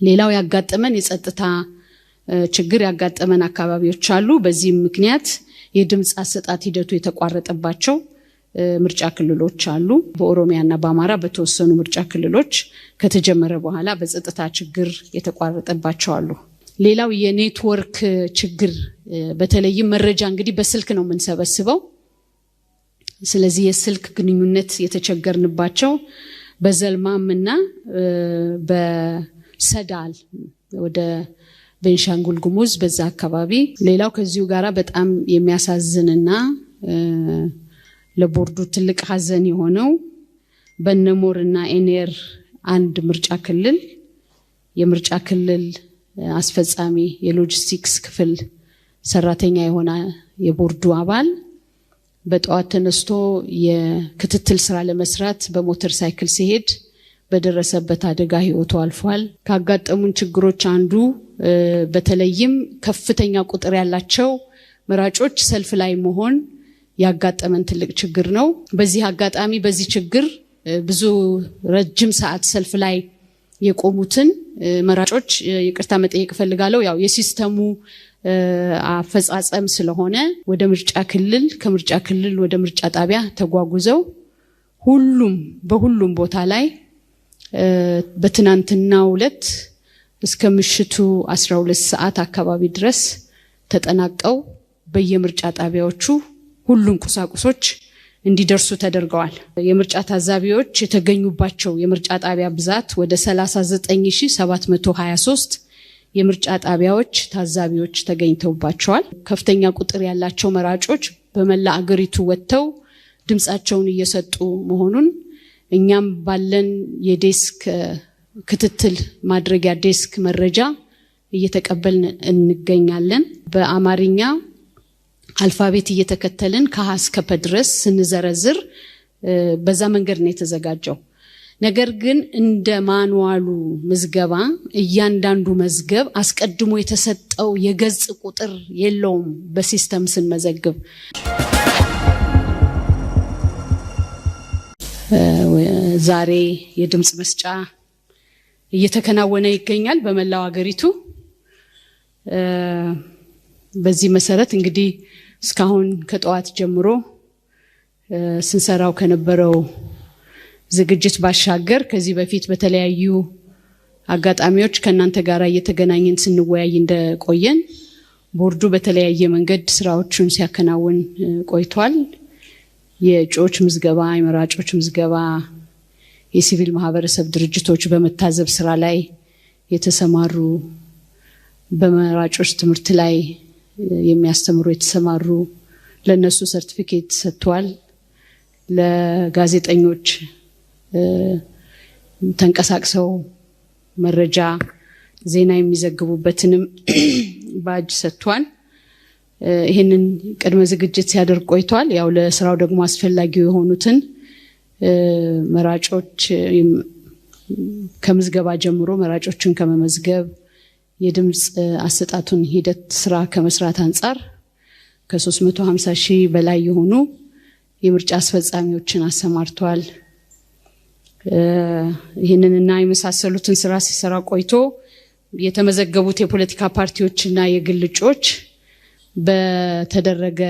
ሌላው ያጋጠመን የጸጥታ ችግር ያጋጠመን አካባቢዎች አሉ። በዚህ ምክንያት የድምጽ አሰጣጥ ሂደቱ የተቋረጠባቸው ምርጫ ክልሎች አሉ። በኦሮሚያና በአማራ በተወሰኑ ምርጫ ክልሎች ከተጀመረ በኋላ በጸጥታ ችግር የተቋረጠባቸው አሉ። ሌላው የኔትወርክ ችግር በተለይም መረጃ እንግዲህ በስልክ ነው የምንሰበስበው። ስለዚህ የስልክ ግንኙነት የተቸገርንባቸው በዘልማምና በሰዳል ወደ ቤንሻንጉል ጉሙዝ በዛ አካባቢ። ሌላው ከዚሁ ጋራ በጣም የሚያሳዝንና ለቦርዱ ትልቅ ሀዘን የሆነው በነሞርና ኤኔር አንድ ምርጫ ክልል የምርጫ ክልል አስፈጻሚ የሎጂስቲክስ ክፍል ሰራተኛ የሆነ የቦርዱ አባል በጠዋት ተነስቶ የክትትል ስራ ለመስራት በሞተር ሳይክል ሲሄድ በደረሰበት አደጋ ህይወቱ አልፏል። ካጋጠሙን ችግሮች አንዱ በተለይም ከፍተኛ ቁጥር ያላቸው መራጮች ሰልፍ ላይ መሆን ያጋጠመን ትልቅ ችግር ነው። በዚህ አጋጣሚ በዚህ ችግር ብዙ ረጅም ሰዓት ሰልፍ ላይ የቆሙትን መራጮች ይቅርታ መጠየቅ ፈልጋለሁ። ያው የሲስተሙ አፈጻጸም ስለሆነ ወደ ምርጫ ክልል ከምርጫ ክልል ወደ ምርጫ ጣቢያ ተጓጉዘው በሁሉም ቦታ ላይ በትናንትናው ዕለት እስከ ምሽቱ 12 ሰዓት አካባቢ ድረስ ተጠናቀው በየምርጫ ጣቢያዎቹ ሁሉም ቁሳቁሶች እንዲደርሱ ተደርገዋል። የምርጫ ታዛቢዎች የተገኙባቸው የምርጫ ጣቢያ ብዛት ወደ 39723 የምርጫ ጣቢያዎች ታዛቢዎች ተገኝተውባቸዋል። ከፍተኛ ቁጥር ያላቸው መራጮች በመላ አገሪቱ ወጥተው ድምጻቸውን እየሰጡ መሆኑን እኛም ባለን የዴስክ ክትትል ማድረጊያ ዴስክ መረጃ እየተቀበልን እንገኛለን። በአማርኛ አልፋቤት እየተከተልን ከሀ እስከ ፐ ድረስ ስንዘረዝር በዛ መንገድ ነው የተዘጋጀው። ነገር ግን እንደ ማኑዋሉ ምዝገባ እያንዳንዱ መዝገብ አስቀድሞ የተሰጠው የገጽ ቁጥር የለውም። በሲስተም ስንመዘግብ ዛሬ የድምጽ መስጫ እየተከናወነ ይገኛል በመላው ሀገሪቱ። በዚህ መሰረት እንግዲህ እስካሁን ከጠዋት ጀምሮ ስንሰራው ከነበረው ዝግጅት ባሻገር ከዚህ በፊት በተለያዩ አጋጣሚዎች ከእናንተ ጋር እየተገናኘን ስንወያይ እንደቆየን ቦርዱ በተለያየ መንገድ ስራዎችን ሲያከናውን ቆይቷል። የእጩዎች ምዝገባ፣ የመራጮች ምዝገባ፣ የሲቪል ማህበረሰብ ድርጅቶች በመታዘብ ስራ ላይ የተሰማሩ፣ በመራጮች ትምህርት ላይ የሚያስተምሩ የተሰማሩ ለነሱ ሰርቲፊኬት ሰጥቷል። ለጋዜጠኞች ተንቀሳቅሰው መረጃ ዜና የሚዘግቡበትንም ባጅ ሰጥቷል። ይህንን ቅድመ ዝግጅት ሲያደርግ ቆይቷል። ያው ለስራው ደግሞ አስፈላጊ የሆኑትን መራጮች ከምዝገባ ጀምሮ መራጮችን ከመመዝገብ የድምጽ አሰጣጡን ሂደት ስራ ከመስራት አንጻር ከ350 ሺህ በላይ የሆኑ የምርጫ አስፈጻሚዎችን አሰማርቷል። ይህንንና የመሳሰሉትን ስራ ሲሰራ ቆይቶ የተመዘገቡት የፖለቲካ ፓርቲዎችና የግል እጩዎች በተደረገ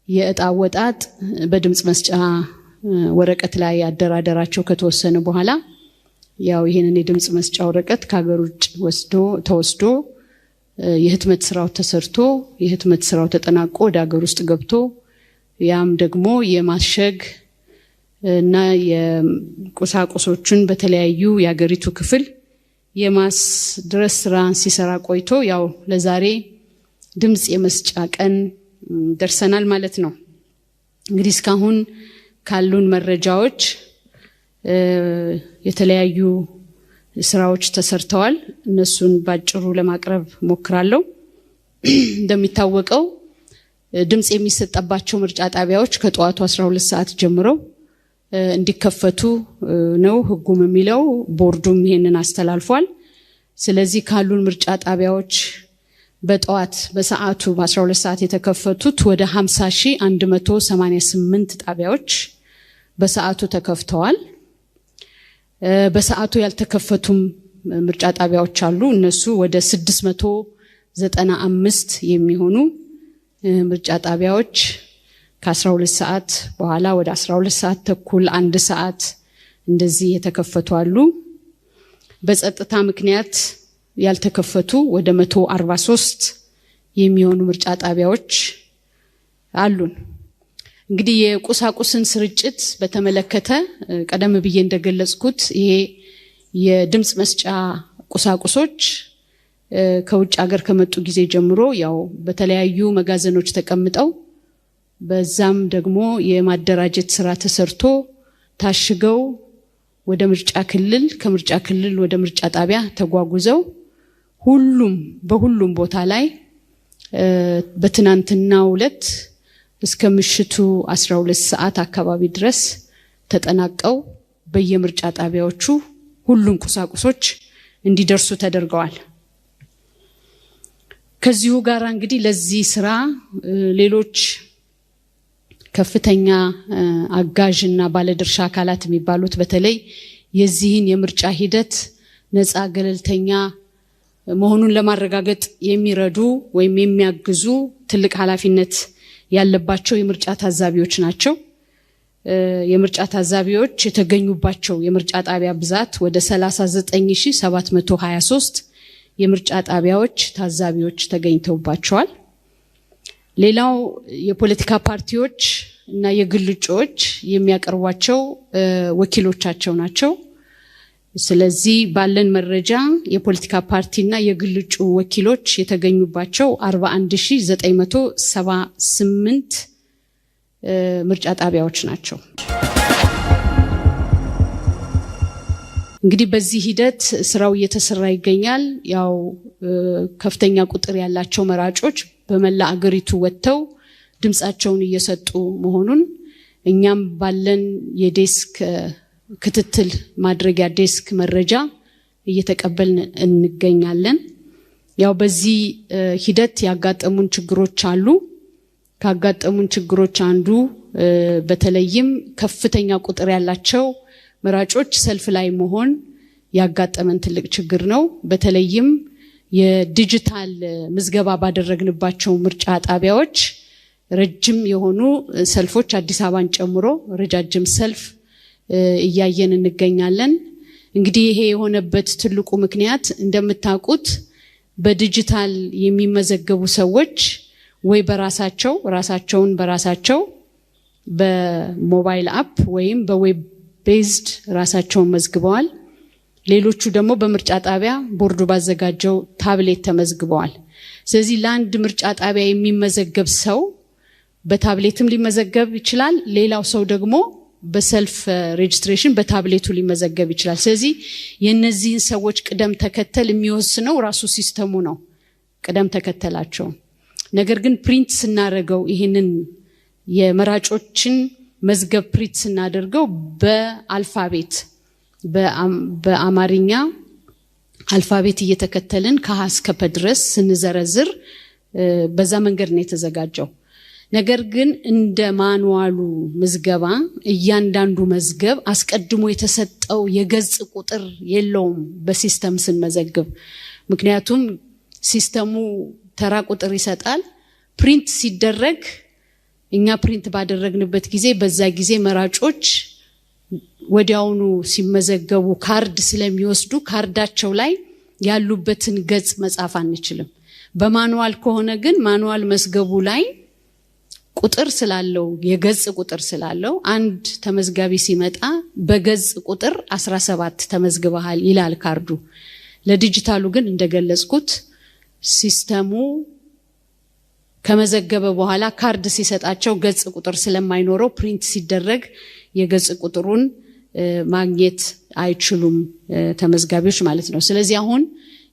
የእጣ ወጣጥ በድምጽ መስጫ ወረቀት ላይ አደራደራቸው ከተወሰነ በኋላ ያው ይሄንን የድምጽ መስጫ ወረቀት ከሀገር ውጭ ተወስዶ የህትመት ስራው ተሰርቶ የህትመት ስራው ተጠናቆ ወደ ሀገር ውስጥ ገብቶ ያም ደግሞ የማሸግ እና የቁሳቁሶችን በተለያዩ የሀገሪቱ ክፍል የማስድረስ ስራ ሲሰራ ቆይቶ ያው ለዛሬ ድምጽ የመስጫ ቀን ደርሰናል ማለት ነው። እንግዲህ እስካሁን ካሉን መረጃዎች የተለያዩ ስራዎች ተሰርተዋል። እነሱን ባጭሩ ለማቅረብ ሞክራለሁ። እንደሚታወቀው ድምጽ የሚሰጠባቸው ምርጫ ጣቢያዎች ከጠዋቱ 12 ሰዓት ጀምሮ እንዲከፈቱ ነው ህጉም የሚለው። ቦርዱም ይሄንን አስተላልፏል። ስለዚህ ካሉን ምርጫ ጣቢያዎች በጠዋት በሰዓቱ በ12 ሰዓት የተከፈቱት ወደ 50188 ጣቢያዎች በሰዓቱ ተከፍተዋል። በሰዓቱ ያልተከፈቱም ምርጫ ጣቢያዎች አሉ። እነሱ ወደ 695 የሚሆኑ ምርጫ ጣቢያዎች ከ12 ሰዓት በኋላ ወደ 12 ሰዓት ተኩል 1 ሰዓት እንደዚህ የተከፈቱ አሉ። በጸጥታ ምክንያት ያልተከፈቱ ወደ 143 የሚሆኑ ምርጫ ጣቢያዎች አሉን። እንግዲህ የቁሳቁስን ስርጭት በተመለከተ ቀደም ብዬ እንደገለጽኩት ይሄ የድምጽ መስጫ ቁሳቁሶች ከውጭ ሀገር ከመጡ ጊዜ ጀምሮ ያው በተለያዩ መጋዘኖች ተቀምጠው በዛም ደግሞ የማደራጀት ስራ ተሰርቶ ታሽገው ወደ ምርጫ ክልል ከምርጫ ክልል ወደ ምርጫ ጣቢያ ተጓጉዘው በሁሉም ቦታ ላይ በትናንትናው ዕለት እስከ ምሽቱ 12 ሰዓት አካባቢ ድረስ ተጠናቀው በየምርጫ ጣቢያዎቹ ሁሉም ቁሳቁሶች እንዲደርሱ ተደርገዋል። ከዚሁ ጋር እንግዲህ ለዚህ ስራ ሌሎች ከፍተኛ አጋዥና ባለድርሻ አካላት የሚባሉት በተለይ የዚህን የምርጫ ሂደት ነፃ ገለልተኛ መሆኑን ለማረጋገጥ የሚረዱ ወይም የሚያግዙ ትልቅ ኃላፊነት ያለባቸው የምርጫ ታዛቢዎች ናቸው። የምርጫ ታዛቢዎች የተገኙባቸው የምርጫ ጣቢያ ብዛት ወደ 39723 የምርጫ ጣቢያዎች ታዛቢዎች ተገኝተውባቸዋል። ሌላው የፖለቲካ ፓርቲዎች እና የግል እጩዎች የሚያቀርቧቸው ወኪሎቻቸው ናቸው። ስለዚህ ባለን መረጃ የፖለቲካ ፓርቲና የግል እጩ ወኪሎች የተገኙባቸው 41978 ምርጫ ጣቢያዎች ናቸው። እንግዲህ በዚህ ሂደት ስራው እየተሰራ ይገኛል። ያው ከፍተኛ ቁጥር ያላቸው መራጮች በመላ አገሪቱ ወጥተው ድምጻቸውን እየሰጡ መሆኑን እኛም ባለን የዴስክ ክትትል ማድረጊያ ዴስክ መረጃ እየተቀበልን እንገኛለን። ያው በዚህ ሂደት ያጋጠሙን ችግሮች አሉ። ካጋጠሙን ችግሮች አንዱ በተለይም ከፍተኛ ቁጥር ያላቸው መራጮች ሰልፍ ላይ መሆን ያጋጠመን ትልቅ ችግር ነው። በተለይም የዲጂታል ምዝገባ ባደረግንባቸው ምርጫ ጣቢያዎች ረጅም የሆኑ ሰልፎች አዲስ አበባን ጨምሮ ረጃጅም ሰልፍ እያየን እንገኛለን። እንግዲህ ይሄ የሆነበት ትልቁ ምክንያት እንደምታውቁት በዲጂታል የሚመዘገቡ ሰዎች ወይ ራሳቸውን በራሳቸው በሞባይል አፕ ወይም በዌብ ቤዝድ ራሳቸውን መዝግበዋል። ሌሎቹ ደግሞ በምርጫ ጣቢያ ቦርዱ ባዘጋጀው ታብሌት ተመዝግበዋል። ስለዚህ ለአንድ ምርጫ ጣቢያ የሚመዘገብ ሰው በታብሌትም ሊመዘገብ ይችላል። ሌላው ሰው ደግሞ በሰልፍ ሬጅስትሬሽን በታብሌቱ ሊመዘገብ ይችላል። ስለዚህ የነዚህን ሰዎች ቅደም ተከተል የሚወስነው ራሱ ሲስተሙ ነው ቅደም ተከተላቸው። ነገር ግን ፕሪንት ስናደርገው ይሄንን የመራጮችን መዝገብ ፕሪንት ስናደርገው በአልፋቤት በአማርኛ አልፋቤት እየተከተልን ከሀ እስከ ፐ ድረስ ስንዘረዝር በዛ መንገድ ነው የተዘጋጀው። ነገር ግን እንደ ማኑዋሉ ምዝገባ እያንዳንዱ መዝገብ አስቀድሞ የተሰጠው የገጽ ቁጥር የለውም በሲስተም ስንመዘግብ። ምክንያቱም ሲስተሙ ተራ ቁጥር ይሰጣል። ፕሪንት ሲደረግ እኛ ፕሪንት ባደረግንበት ጊዜ በዛ ጊዜ መራጮች ወዲያውኑ ሲመዘገቡ ካርድ ስለሚወስዱ ካርዳቸው ላይ ያሉበትን ገጽ መጻፍ አንችልም። በማኑዋል ከሆነ ግን ማኑዋል መዝገቡ ላይ ቁጥር ስላለው የገጽ ቁጥር ስላለው አንድ ተመዝጋቢ ሲመጣ በገጽ ቁጥር 17 ተመዝግበሃል ይላል ካርዱ። ለዲጂታሉ ግን እንደገለጽኩት ሲስተሙ ከመዘገበ በኋላ ካርድ ሲሰጣቸው ገጽ ቁጥር ስለማይኖረው ፕሪንት ሲደረግ የገጽ ቁጥሩን ማግኘት አይችሉም ተመዝጋቢዎች ማለት ነው። ስለዚህ አሁን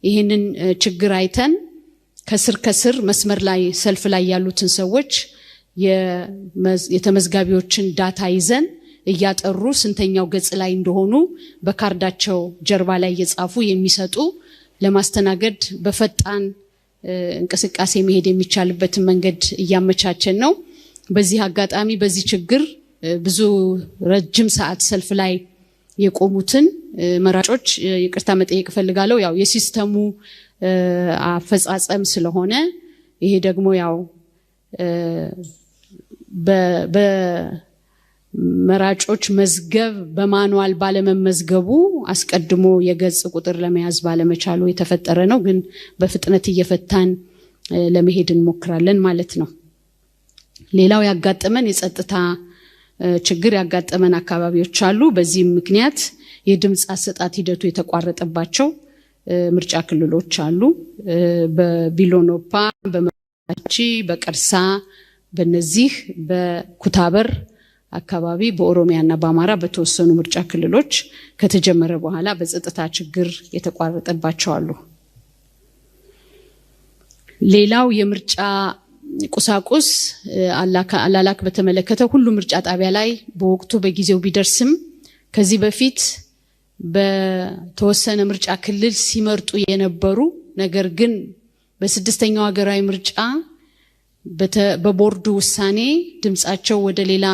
ይሄንን ችግር አይተን ከስር መስመር ላይ ሰልፍ ላይ ያሉትን ሰዎች የተመዝጋቢዎችን ዳታ ይዘን እያጠሩ ስንተኛው ገጽ ላይ እንደሆኑ በካርዳቸው ጀርባ ላይ እየጻፉ የሚሰጡ ለማስተናገድ በፈጣን እንቅስቃሴ መሄድ የሚቻልበትን መንገድ እያመቻቸን ነው። በዚህ አጋጣሚ በዚህ ችግር ብዙ ረጅም ሰዓት ሰልፍ ላይ የቆሙትን መራጮች ይቅርታ መጠየቅ ፈልጋለሁ። ያው የሲስተሙ አፈጻጸም ስለሆነ ይሄ ደግሞ ያው በመራጮች መዝገብ በማኑዋል ባለመመዝገቡ አስቀድሞ የገጽ ቁጥር ለመያዝ ባለመቻሉ የተፈጠረ ነው። ግን በፍጥነት እየፈታን ለመሄድ እንሞክራለን ማለት ነው። ሌላው ያጋጠመን የጸጥታ ችግር ያጋጠመን አካባቢዎች አሉ። በዚህም ምክንያት የድምጽ አሰጣጥ ሂደቱ የተቋረጠባቸው ምርጫ ክልሎች አሉ። በቢሎኖፓ፣ በመራቺ፣ በቀርሳ፣ በነዚህ በኩታበር አካባቢ በኦሮሚያና በአማራ በተወሰኑ ምርጫ ክልሎች ከተጀመረ በኋላ በጸጥታ ችግር የተቋረጠባቸው አሉ። ሌላው የምርጫ ቁሳቁስ አላላክ በተመለከተ ሁሉ ምርጫ ጣቢያ ላይ በወቅቱ በጊዜው ቢደርስም ከዚህ በፊት በተወሰነ ምርጫ ክልል ሲመርጡ የነበሩ ነገር ግን በስድስተኛው ሀገራዊ ምርጫ በቦርዱ ውሳኔ ድምጻቸው ወደ ሌላ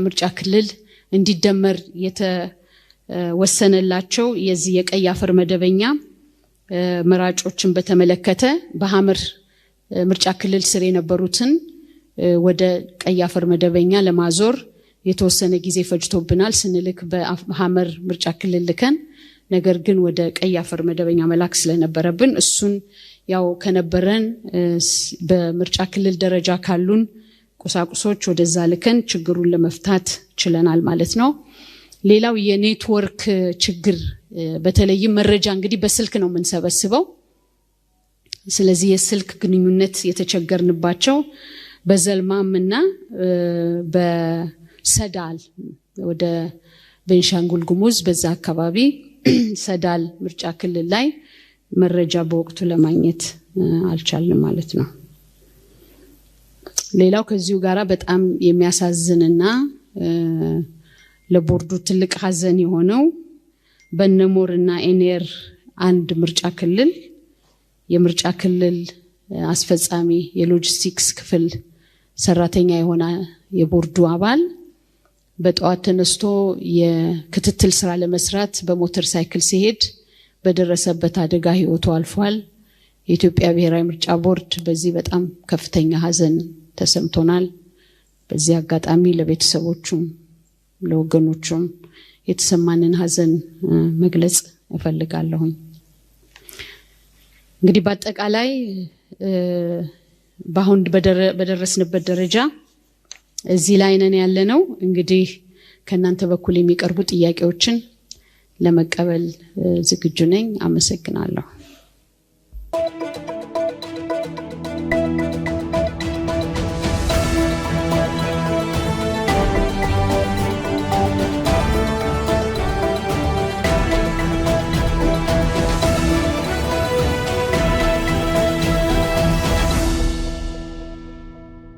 ምርጫ ክልል እንዲደመር የተወሰነላቸው የዚህ የቀይ አፈር መደበኛ መራጮችን በተመለከተ በሐመር ምርጫ ክልል ስር የነበሩትን ወደ ቀይ አፈር መደበኛ ለማዞር የተወሰነ ጊዜ ፈጅቶብናል። ስንልክ በሐመር ምርጫ ክልል ልከን ነገር ግን ወደ ቀይ አፈር መደበኛ መላክ ስለነበረብን እሱን ያው ከነበረን በምርጫ ክልል ደረጃ ካሉን ቁሳቁሶች ወደዛ ልከን ችግሩን ለመፍታት ችለናል ማለት ነው። ሌላው የኔትወርክ ችግር በተለይም መረጃ እንግዲህ በስልክ ነው የምንሰበስበው። ስለዚህ የስልክ ግንኙነት የተቸገርንባቸው በዘልማምና በሰዳል ወደ ቤንሻንጉል ጉሙዝ በዛ አካባቢ ሰዳል ምርጫ ክልል ላይ መረጃ በወቅቱ ለማግኘት አልቻልንም ማለት ነው። ሌላው ከዚሁ ጋራ በጣም የሚያሳዝንና ለቦርዱ ትልቅ ሀዘን የሆነው በነሞርና ኤኔር አንድ ምርጫ ክልል የምርጫ ክልል አስፈጻሚ የሎጂስቲክስ ክፍል ሰራተኛ የሆነ የቦርዱ አባል በጠዋት ተነስቶ የክትትል ስራ ለመስራት በሞተር ሳይክል ሲሄድ በደረሰበት አደጋ ህይወቱ አልፏል። የኢትዮጵያ ብሔራዊ ምርጫ ቦርድ በዚህ በጣም ከፍተኛ ሀዘን ተሰምቶናል። በዚህ አጋጣሚ ለቤተሰቦቹም ለወገኖቹም የተሰማንን ሀዘን መግለጽ እፈልጋለሁኝ። እንግዲህ በአጠቃላይ በአሁን በደረስንበት ደረጃ እዚህ ላይ ነን ያለነው። እንግዲህ ከእናንተ በኩል የሚቀርቡ ጥያቄዎችን ለመቀበል ዝግጁ ነኝ። አመሰግናለሁ።